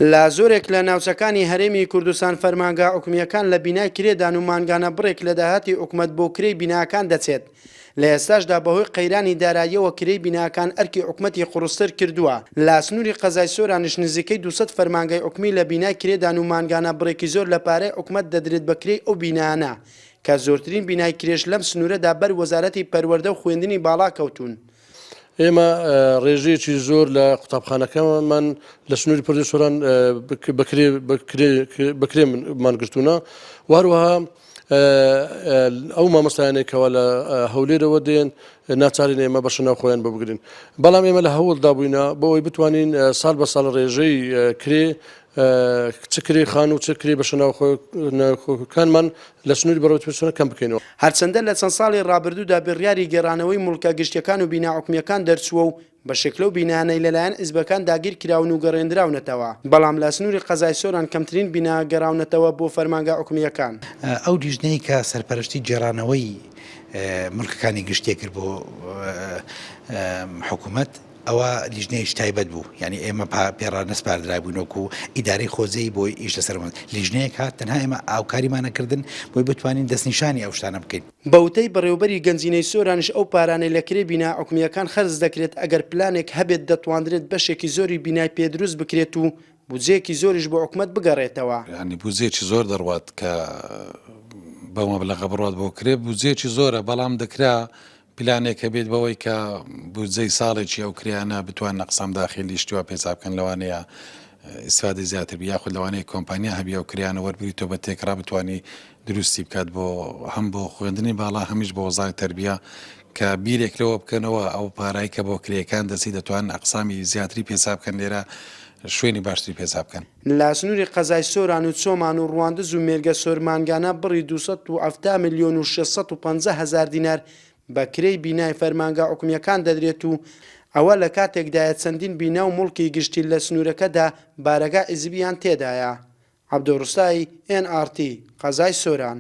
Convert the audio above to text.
لە زۆرێک لە ناوچەکانی هەرێمی کوردستان فەرمانگا حکومیەکان لە بینای کرێدان و مانگانە بڕێک لە داهاتی حکومەت بۆ کرێی بیناکان دەچێت. لە ئێستاشدا بەهۆی قەیرانی داراییەوە کرێی بیناکان ئەرکی حکومەتی قوڕستر کردووە. لە سنووری قەزای سۆرانش نزیکەی 200 فەرمانگای حکومی لە بینای کرێدان و مانگانە بڕێکی زۆر لە پارەی حکومەت دەدرێت بە کرێی ئەو بینانە کە زۆرترین بینای کرێش لەم سنوورەدا بەر وەزارەتی پەروەردە و خوێندنی باڵا کەوتون. ئێمە ڕێژەیەکی زۆر لە قوتابخانەکەمان لە سنووری پەروەردەی سۆران بەکرێمان گرتوونە و هەروەها ئەو مامۆستایانێکەوە لە هەولێرەوە دێن ناچارین ئێمە بەشە خۆیان ببگرین. بەڵام ئێمە لە هەوڵدا بووینە بۆ ئەوەی بتوانین ساڵ بە ساڵ ڕێژەی کرێ چ کرێ خان و چ کرێ بەشە ناوخۆکانمان لە سنووری بەڕێوەبردنەوە کەم بکەینەوە. هەرچەندە لە چەند ساڵی ڕابردوودا بڕیاری گێڕانەوەی مڵکە گشتیەکان و بینا حکومیەکان دەرچووە و بە شکل و بینانەی لەلایەن حیزبەکان داگیر کراون و گەڕێنراونەتەوە. بەڵام لە سنووری قەزای سۆران کەمترین بینا گەڕاونەتەوە بۆ فەرمانگا حکومیەکان. ئەو دیژنەی کە سەرپەرشتی جێڕانەوەی مڵکەکانی گشتێ کرد بۆ حکوومەت ئەوە لیژنەیەش تایبەت بوو، یعنی ئێمە پێڕانە سپاردرای بووینەوەکو ئیدارەی خۆزەی بۆی ئیش لەسەرمان لیژنەیەک هات تەنها ئێمە ئاوکاریمانەکردن بۆی بتوانین دەستنیشانی ئەو شتانە بکەین. بەوتەی بەڕێوەبەری گەنجینەی سۆرانش ئەو پارانەی لە کرێ بینا حکومیەکان خەرج دەکرێت ئەگەر پلانێک هەبێت دەتوانرێت بەشێکی زۆری بینای پێدروست بکرێت و بودجەیەکی زۆریش بۆ حکومەت بگەڕێتەوە. ینی بودجەیەکی زۆر دەڕوات کە بەو مەبلەغە بڕات بۆ کرێ بودجەیەکی زۆرە، بەڵام دەکرا پلانێک هەبێت بەوەی کە بودجەی ساڵێکی ئەو کریانە بتوان نەقسام داخلی شتووە پێچاو بکەن لەوانەیە ئیسفادەی زیاتر بی یاخود لەوانەیە کۆمپانیا هەبی ئەو کریانە وەربگریتەوە بە تێکرا بتوانی دروستی بکات بۆ هەم بۆ خوێندنی باڵا هەمیش بۆ وەزارەتی تەربیە کە بیرێک لەوە بکەنەوە ئەو پارایی کە بۆ کرێکان دەچی دەتوان ئەقسامی زیاتری پێچاو بکەن لێرە شوێنی باشتری پێچاو بکەن. لە سنووری قەزای سۆران و چۆمان و ڕواندز و مێرگە سۆرمانگانە بڕی 270 ملیۆن و 650 هزار دینار بە کرێی بینای فەرمانگا حکومیەکان دەدرێت و ئەوە لە کاتێکدایە چەندین بینا و مڵکی گشتی لە سنوورەکەدا بارەگا حیزبیان تێدایە. عەبدوڕستای NRT قەزای سۆران.